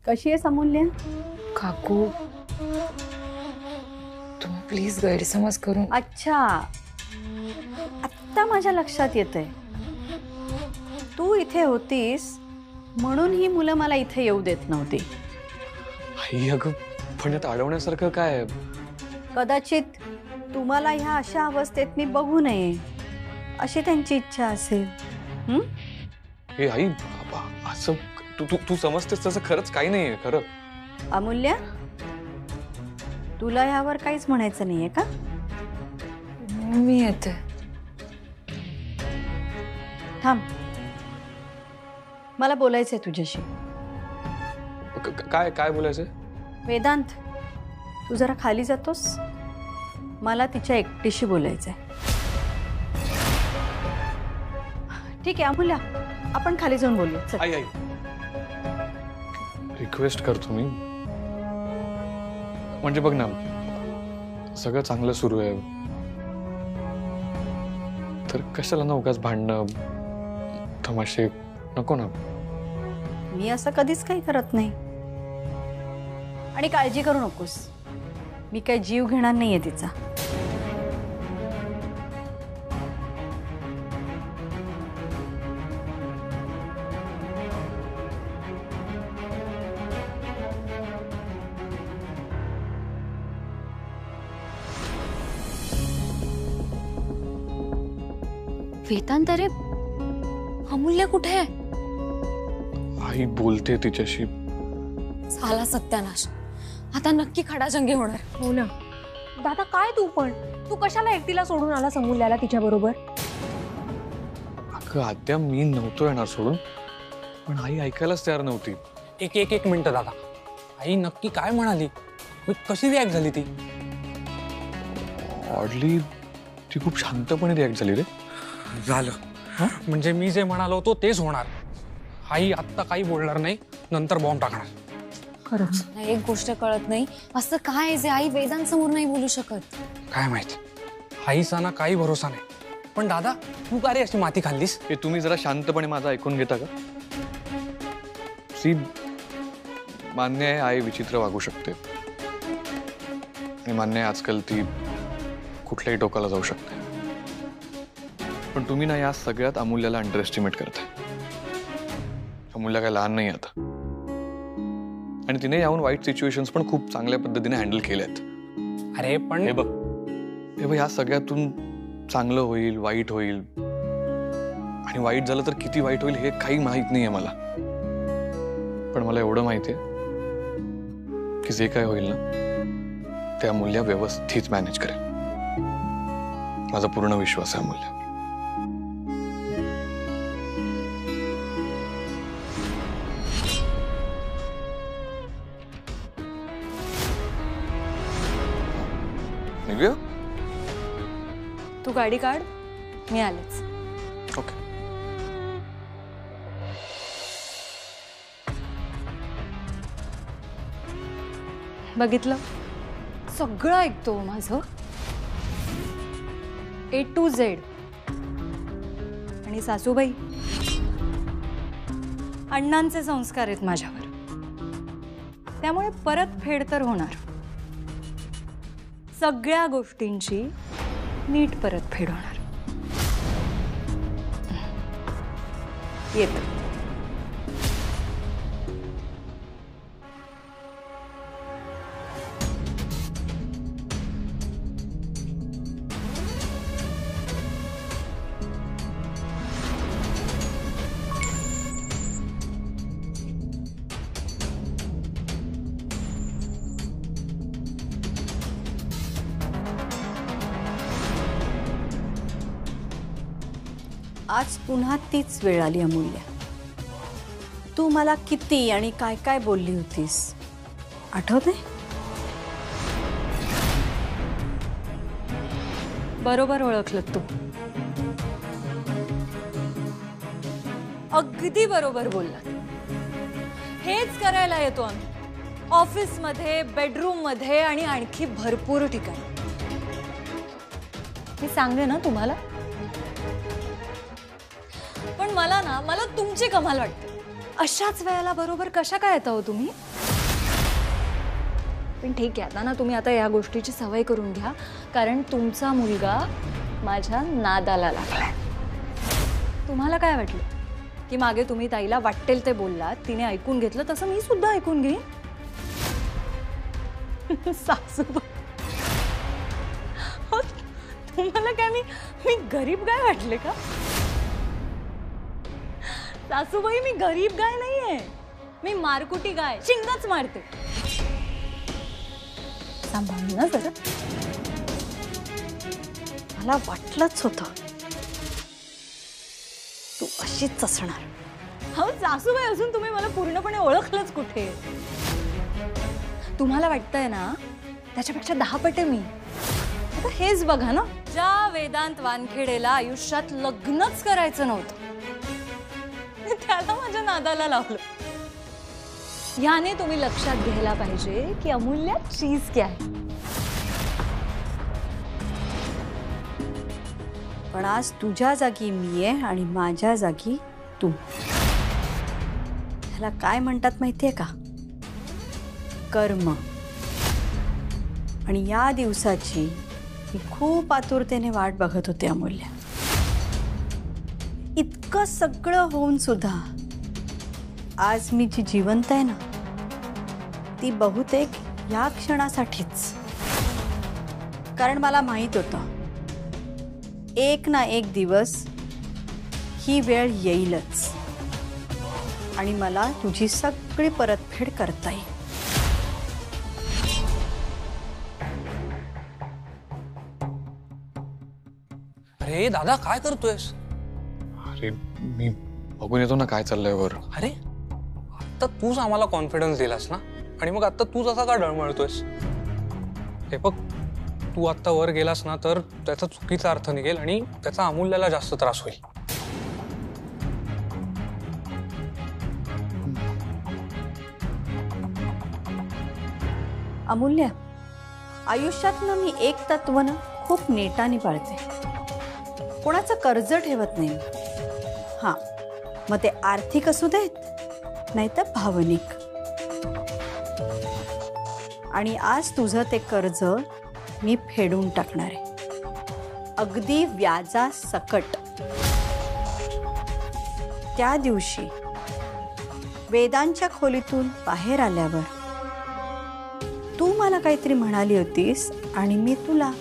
कशी आहेस अमूल्य? काकू तुम्ही प्लीज गैरसमज करून. अच्छा, आत्ता माझ्या लक्षात येतंय. तू इथे होतीस म्हणून ही मुलं मला इथे येऊ देत नव्हती. आई अगं, पण यात अडवण्यासारखं काय आहे? कदाचित तुम्हाला ह्या अशा अवस्थेत मी बघू नये अशी त्यांची इच्छा असेल. हे आई, असं तू समजतेस तसं खरंच काही नाहीये खरं. अमूल्य, तुला ह्यावर काहीच म्हणायचं नाहीये का? मी येते. थांब, मला बोलायचंय तुझ्याशी. काय काय बोलायचंय? वेदांत, तू जरा खाली जातोस? मला तिच्या एकटीशी बोलायचंय. ठीक आहे अमूल्य, आपण खाली जाऊन बोलूया. चल. आई आई, रिक्वेस्ट करतो मी. म्हणजे बघ ना, सगळं चांगलं सुरू आहे तर कशाला ना उगाच भांडणं तमाशे नको ना. मी असं कधीच काही करत नाही. आणि काळजी करू नकोस, मी काही जीव घेणार नाहीये तिचा. वेदांत, अरे अमूल्य कुठे आहे? आई बोलते तिच्याशी. झाला सत्यानाश, आता नक्की खडाजंगी होणार. हो ना दादा, काय तू कशाला एकटीला सोडून आला अमूल्याला तिच्या बरोबर? अगं आद्या, मी नव्हतो येणार सोडून, पण आई ऐकायलाच तयार नव्हती. एक मिनिट दादा, आई नक्की काय म्हणाली? कशी रिॲक्ट झाली ती? ऑडली ती खूप शांतपणे रिॲक्ट झाली रे. झालं, म्हणजे मी जे म्हणालो होतो तेच होणार. आई आत्ता काही बोलणार नाही, नंतर बॉम्ब टाकणार. खरंच एक गोष्ट कळत नाही, असं काय आहे जे आई वेदांसमोर नाही बोलू शकत? काय माहिती, आईचा ना काही भरोसा नाही. पण दादा, तू का रे अशी माती खाल्लीस? हे तुम्ही जरा शांतपणे माझं ऐकून घेता का? सी, मान्य आहे आई विचित्र वागू शकते आणि मान्य आहे आजकाल ती कुठल्याही टोकाला जाऊ शकते. पण तुम्ही ना या सगळ्यात अमूल्याला अंडर एस्टिमेट करताय. अमूल्य काय लहान नाही आता, आणि तिने याहून वाईट सिच्युएशन्स पण खूप चांगल्या पद्धतीने हँडल केल्यात. अरे पण हे बघ या सगळ्यातून चांगलं होईल, वाईट होईल, आणि वाईट झालं तर किती वाईट होईल हे काही माहित नाहीये मला. पण मला एवढं माहितीये की जे काय होईल ना ते अमूल्य व्यवस्थित मॅनेज करेल. माझा पूर्ण विश्वास आहे अमूल्य. तू गाडी काढ, मी आलेच. ओके. बघितलं, सगळं ऐकतो माझं A to Z. आणि सासूबाई, अण्णांचे संस्कार आहेत माझ्यावर, त्यामुळे परत फेड तर होणार. सगळ्या गोष्टींची नीट परत फेड होणार. येत आज पुन्हा तीच वेळ आली अमूल्य. तू मला किती आणि काय काय बोलली होतीस आठवते? बरोबर ओळखलं तू, अगदी बरोबर बोललात. हेच करायला येतो आम्ही, ऑफिसमध्ये, बेडरूममध्ये आणि आणखी भरपूर ठिकाणी. मी सांगते ना तुम्हाला. पण मला तुमची कमाल वाटते. अशाच वेळेला बरोबर कशा काय येता हो तुम्ही? पण ठीक आहे, आता ना तुम्ही आता या गोष्टीची सवय करून घ्या, कारण तुमचा मुलगा माझ्या नादाला लागलाय. तुम्हाला काय वाटलं की मागे तुम्ही ताईला वाटेल ते बोललात, तिने ऐकून घेतलं, तसं मी सुद्धा ऐकून घेईन? सासूबाई, हो, तुम्हाला काय मी गरीब गाय वाटले का? सासूबाई, मी गरीब गाय नाहीये, मी मारकुटी गाय, चिंगच मारते. सांभाळून ना जरा. मला वाटलंच होतं तू अशीच असणार. हो सासूबाई, अजून तुम्ही मला पूर्णपणे ओळखलंच कुठे? तुम्हाला वाटतंय ना त्याच्यापेक्षा 10 पटे मी. आता हेच बघा ना, ज्या वेदांत वानखेडेला आयुष्यात लग्नच करायचं नव्हतं, त्याला माझ्या नादाला लावलं. याने तुम्ही लक्षात घ्यायला पाहिजे की अमूल्य चीज क्या आहे. पण आज तुझ्या जागी मी आहे आणि माझ्या जागी तू. ह्याला काय म्हणतात माहितीये का? कर्म. आणि या दिवसाची मी खूप आतुरतेने वाट बघत होते अमूल्य. इतकं सगळं होऊन सुद्धा आज मी जी जिवंत आहे ना, ती बहुतेक या क्षणासाठीच. कारण मला माहित होतं एक ना एक दिवस ही वेळ येईलच आणि मला तुझी सगळी परतफेड करता येईल. अरे दादा, काय करतोयस? अरे मी बघून येतो ना काय चाललंय वर. अरे आता तूच आम्हाला कॉन्फिडन्स दिलास ना, आणि मग आता तूच असा का डळमळतोयस? हे बघ, तू आता वर गेलास ना तर त्याचा चुकीचा अर्थ निघेल आणि त्याचा अमूल्याला जास्त त्रास होईल. अमूल्य, आयुष्यात ना मी एक तत्व ना खूप नेटाने पाळते. कोणाचं कर्ज ठेवत नाही. हां, मग ते आर्थिक असू देत नाहीतर भावनिक. आणि आज तुझं ते कर्ज मी फेडून टाकणार आहे, अगदी व्याजासकट. त्या दिवशी वेदांच्या खोलीतून बाहेर आल्यावर तू मला काहीतरी म्हणाली होतीस आणि मी तुला.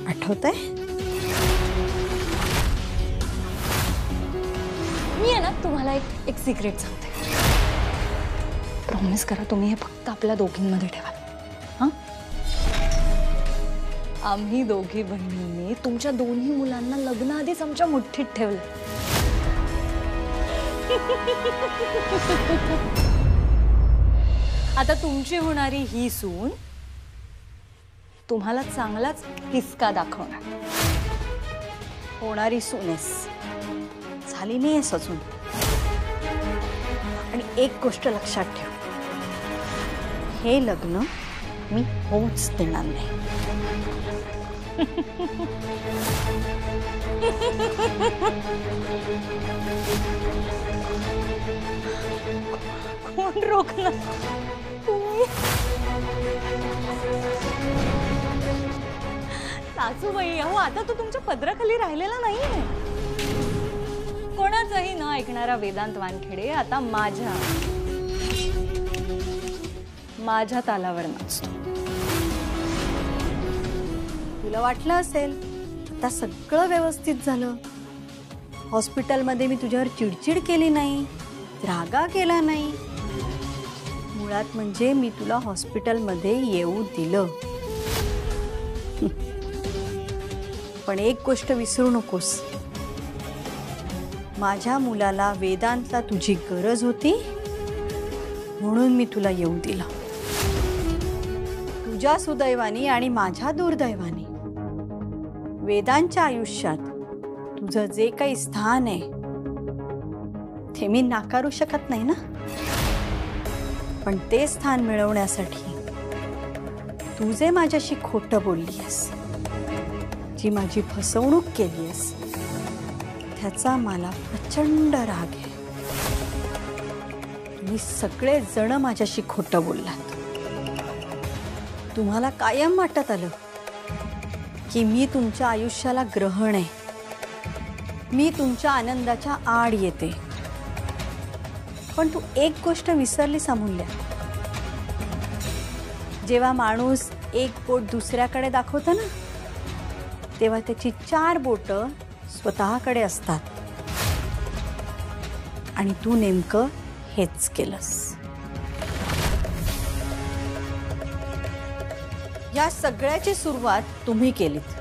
आठवतंय? मी आहे ना तुम्हाला एक सिक्रेट सांगते. प्रॉमिस करा तुम्ही हे फक्त आपल्या दोघींमध्ये ठेवा. हां, आम्ही दोघी बहिणींनी तुमच्या दोन्ही मुलांना लग्नाआधीच आमच्या मुठ्ठीत ठेवलं. आता तुमची होणारी ही सून तुम्हाला चांगलाच हिसका दाखवणार. होणारी सूनेस, झाली नाहीस अजून. आणि एक गोष्ट लक्षात ठेव, हे लग्न मी होऊच देणार नाही. कोण रोखणार? तुम्ही. सासूबाई, अहो आता तो तुमच्या पदराखाली राहिलेला नाहीये. कोणाचंही न ऐकणारा वेदांत वानखेडे आता माझ्या तालावर नाचतो. तुला वाटलं असेल आता सगळं व्यवस्थित झालं, हॉस्पिटलमध्ये मी तुझ्यावर चिडचिड केली नाही, रागा केला नाही. मुळात म्हणजे मी तुला हॉस्पिटलमध्ये येऊ दिलं. पण एक गोष्ट विसरू नकोस, माझ्या मुलाला वेदांतला तुझी गरज होती म्हणून मी तुला येऊ दिलं. तुझ्या सुदैवाने आणि माझ्या दुर्दैवाने वेदांच्या आयुष्यात तुझं जे काही स्थान आहे ते मी नाकारू शकत नाही ना. पण ते स्थान मिळवण्यासाठी तू जे माझ्याशी खोटं बोललीस, जी माझी फसवणूक केलीस, त्याचा मला प्रचंड राग आहे. तुम्ही सगळे जण माझ्याशी खोटं बोललात. तुम्हाला कायम वाटत आलं की मी तुमच्या आयुष्याला ग्रहण आहे, मी तुमच्या आनंदाच्या आड येते. पण तू एक गोष्ट विसरलीस अमूल्य. जेव्हा माणूस एक बोट दुसऱ्याकडे दाखवतो ना, तेव्हा त्याची 4 बोटं स्वतःकडे असतात. आणि तू नेमकं हेच केलंस. या सगळ्याची सुरुवात तुम्ही केलीत.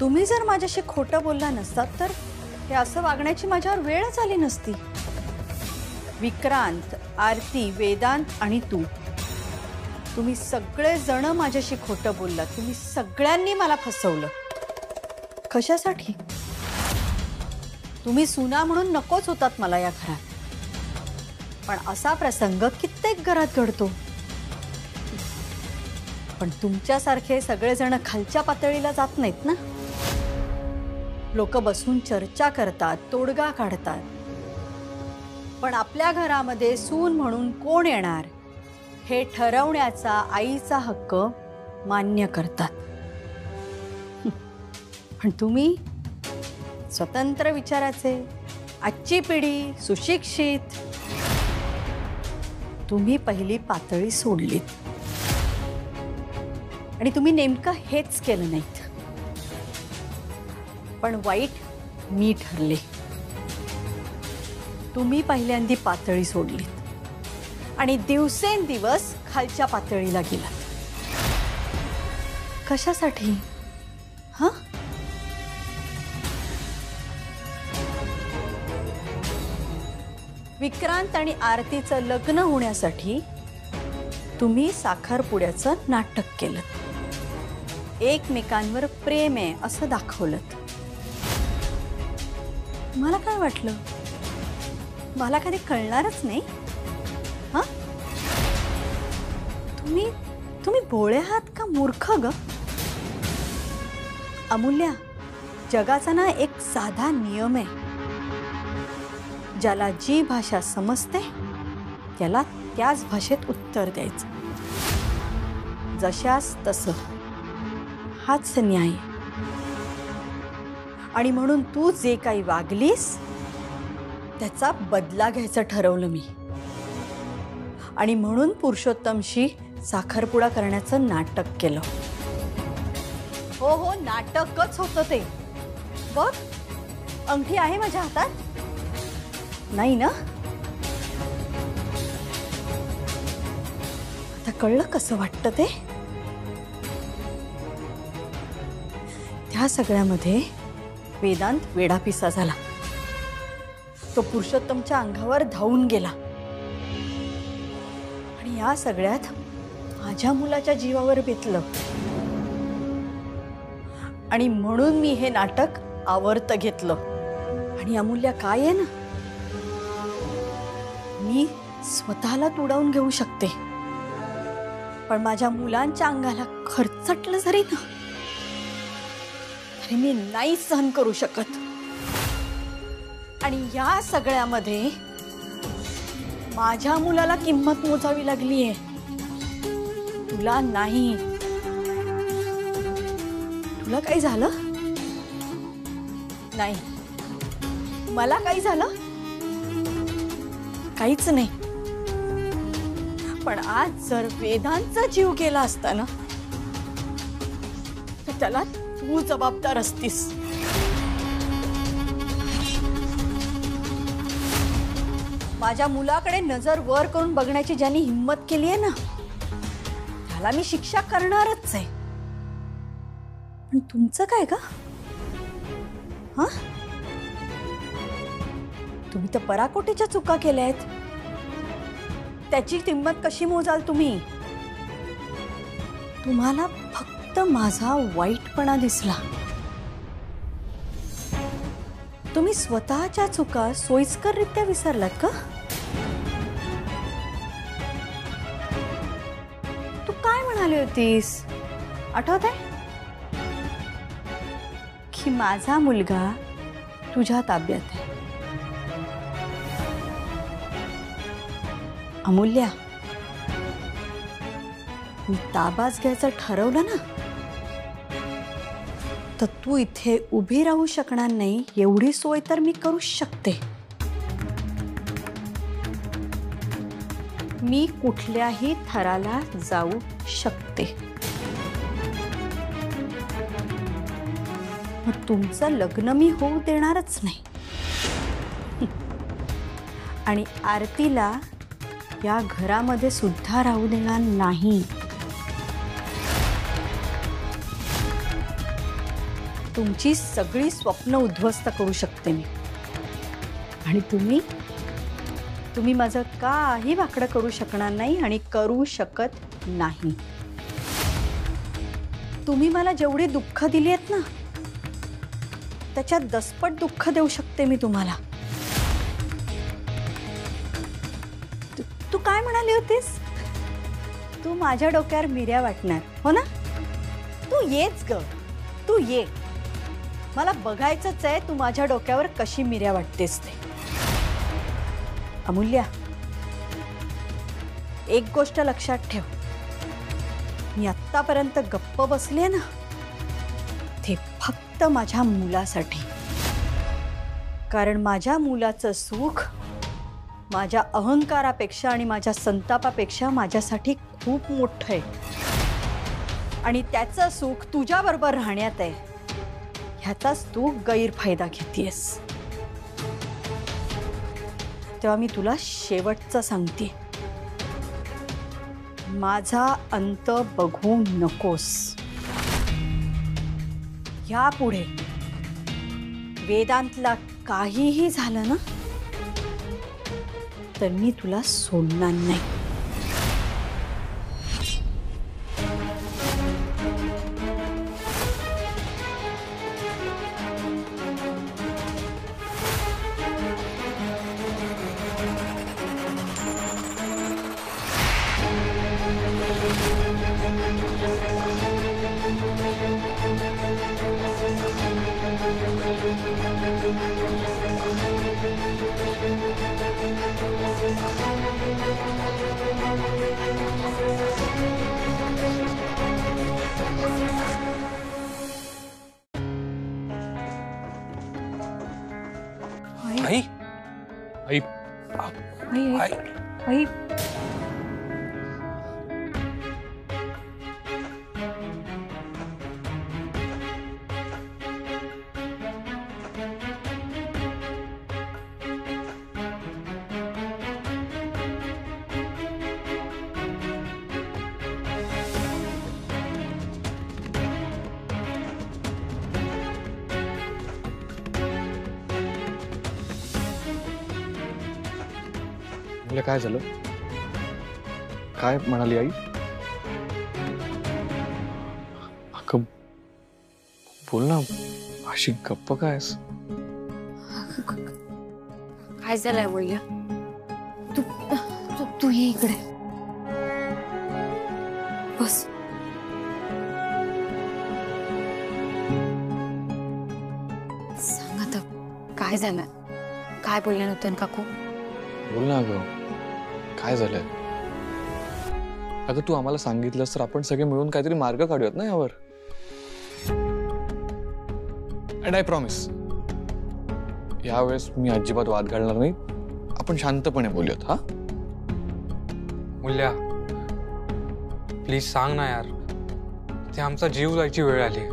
तुम्ही जर माझ्याशी खोटं बोलला नसतात तर हे असं वागण्याची माझ्यावर वेळच आली नसती. विक्रांत, आरती, वेदांत आणि तू, तुम्ही सगळे जण माझ्याशी खोटं बोललात. तुम्ही सगळ्यांनी मला फसवलं. कशासाठी? तुम्ही सुना म्हणून नकोच होतात मला या घरात. पण असा प्रसंग कित्येक घरात घडतो. पण तुमच्यासारखे सगळेजण खालच्या पातळीला जात नाहीत ना. लोक बसून चर्चा करतात, तोडगा काढतात. पण आपल्या घरामध्ये सून म्हणून कोण येणार हे ठरवण्याचा आईचा हक्क मान्य करतात. पण तुम्ही स्वतंत्र विचाराचे, आजची पिढी, सुशिक्षित, तुम्ही पहिली पातळी सोडलीत. आणि तुम्ही नेमकं हेच केलं नाहीत. पण वाईट मी ठरले. तुम्ही पहिल्यांदी पातळी सोडलीत आणि दिवसेंदिवस खालच्या पातळीला गेलात. कशासाठी? हां? विक्रांत आणि आरतीचं लग्न होण्यासाठी तुम्ही साखरपुड्याचं नाटक केलं. एकमेकांवर प्रेम आहे असं दाखवलं. मला काय वाटलं? मला कधी कळणारच नाही. हां? तुम्ही भोळे आहात का मूर्ख ग? अमूल्या, जगाचा ना एक साधा नियम आहे. ज्याला जी भाषा समजते त्याला त्याच भाषेत उत्तर द्यायचं. जशास तसं, हाच न्याय. आणि म्हणून तू जे काही वागलीस त्याचा बदला घ्यायचं ठरवलं मी. आणि म्हणून पुरुषोत्तमशी साखरपुडा करण्याचं नाटक केलं. हो, नाटकच होतं ते. बघ, अंगठी आहे माझ्या हातात. नाही ना? आता कळलं कसं वाटतं ते? त्या सगळ्यामध्ये वेदांत वेडापिसा झाला. तो पुरुषोत्तमच्या अंगावर धावून गेला. आणि या सगळ्यात माझ्या मुलाच्या जीवावर बेतलं. आणि म्हणून मी हे नाटक आवर्त घेतलं. आणि अमूल्या, काय आहे ना, मी स्वतःला तुडवून घेऊ शकते, पण माझ्या मुलांच्या अंगाला खरचटलं जरी ना तरी मी नाही सहन करू शकत. आणि या सगळ्यामध्ये माझ्या मुलाला किंमत मोजावी लागलीये, तुला नाही. तुला काही झालं नाही, मला काही झालं काहीच नाही. पण आज जर वेदांचा जीव गेला असता ना तर त्याला तू जबाबदार असतीस. माझ्या मुलाकडे नजर वर करून बघण्याची ज्यांनी हिम्मत केली आहे ना त्याला मी शिक्षा करणारच आहे. पण तुमचं काय का? हा, तुम्ही तर पराकोटीच्या चुका केल्या आहेत. त्याची किंमत कशी मोजाल तुम्ही? तुम्हाला फक्त माझा वाईटपणा दिसला. तुम्ही स्वतःच्या चुका सोयीस्कररित्या विसरलात का? तू काय म्हणाली होतीस आठवतंय? की माझा मुलगा तुझ्या ताब्यात आहे. अमूल्या, मी ताबाच घ्यायचं ठरवलं ना, तर तू इथे उभी राहू शकणार नाही एवढी सोय तर मी करू शकते. मी कुठल्याही थराला जाऊ शकते. मग तुमचं लग्न मी होऊ देणारच नाही. आणि आरतीला या घरामध्ये सुद्धा राहू देणार नाही. तुमची सगळी स्वप्न उद्ध्वस्त करू शकते मी. आणि तुम्ही माझं काही वाकडं करू शकणार नाही आणि करू शकत नाही. तुम्ही मला जेवढी दुःख दिली आहेत ना, त्याच्यात दसपट दुःख देऊ शकते मी तुम्हाला. तू काय म्हणाली होतीस? तू माझ्या डोक्यावर मिऱ्या वाटणार हो ना? तू येच ग, तू ये. मला बघायचंच आहे तू माझ्या डोक्यावर कशी मिऱ्या वाटतेस ते. अमूल्या, एक गोष्ट लक्षात ठेव. मी आत्तापर्यंत गप्प बसले ना, ते फक्त माझ्या मुलासाठी. कारण माझ्या मुलाचं सुख माझ्या अहंकारापेक्षा आणि माझ्या संतापापेक्षा माझ्यासाठी खूप मोठं आहे. आणि त्याचं सुख तुझ्याबरोबर राहण्यात आहे, ह्याचाच तू गैरफायदा घेतेस. तेव्हा मी तुला शेवटचं सांगते, माझा अंत बघू नकोस. यापुढे वेदांतला काहीही झालं ना, तर मी तुला सोडणार नाही. आई आई आई आई आई काय झालं? काय म्हणाली आई? अगं बोल ना, अशी गप्प कायस? काय झालंय बोलल्या? तू तू तू ये इकडे बस. सांग आता काय झालं? काय बोलले नव्हते काकू? बोल ना अगं, काय झालंय? अगं तू आम्हाला सांगितलंस तर आपण सगळे मिळून काहीतरी मार्ग काढूयात ना यावर. अँड आय प्रॉमिस, यावेळेस मी अजिबात वाद घालणार नाही. आपण शांतपणे बोलूयात. हा मूल्या, प्लीज सांग ना यार, ते आमचा जीव जायची वेळ आली.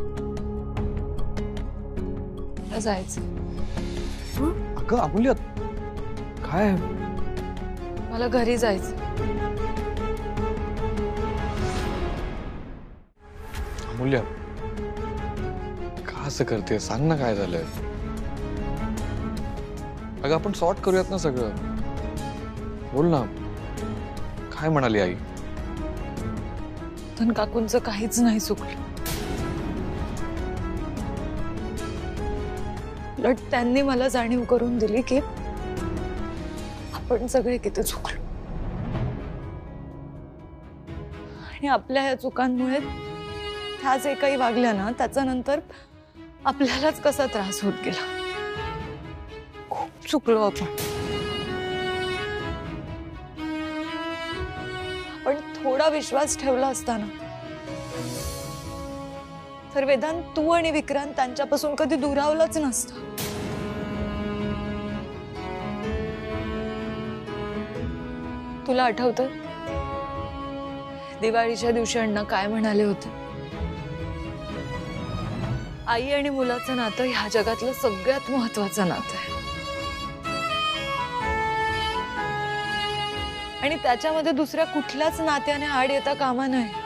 जायचं अगं अमूल्य, काय? मला घरी जायचं. अमूल्य, का असं करते? सांग ना काय झालंय. अगं आपण सॉर्ट करूयात ना सगळं. बोल ना, काय म्हणाली आई? धन काकूंचं काहीच नाही चुकलं. उलट त्यांनी मला जाणीव करून दिली की आपण सगळे किती चुकलो आणि आपल्या ह्या चुकांमुळे त्या जे काही वागल्या ना, त्याचा नंतर आपल्यालाच कसा त्रास होत गेला. खूप चुकलो आपण. पण थोडं एवढा विश्वास ठेवला असताना तर वेदांत तू आणि विक्रांत त्यांच्यापासून कधी दुरावलाच नसतं. तुला आठवतं दिवाळीच्या दिवशी अण्णा काय म्हणाले होते? आई आणि मुलाचं नातं ह्या जगातलं सगळ्यात महत्वाचं नातं आहे आणि त्याच्यामध्ये दुसऱ्या कुठल्याच नात्याने आड येता कामा नये.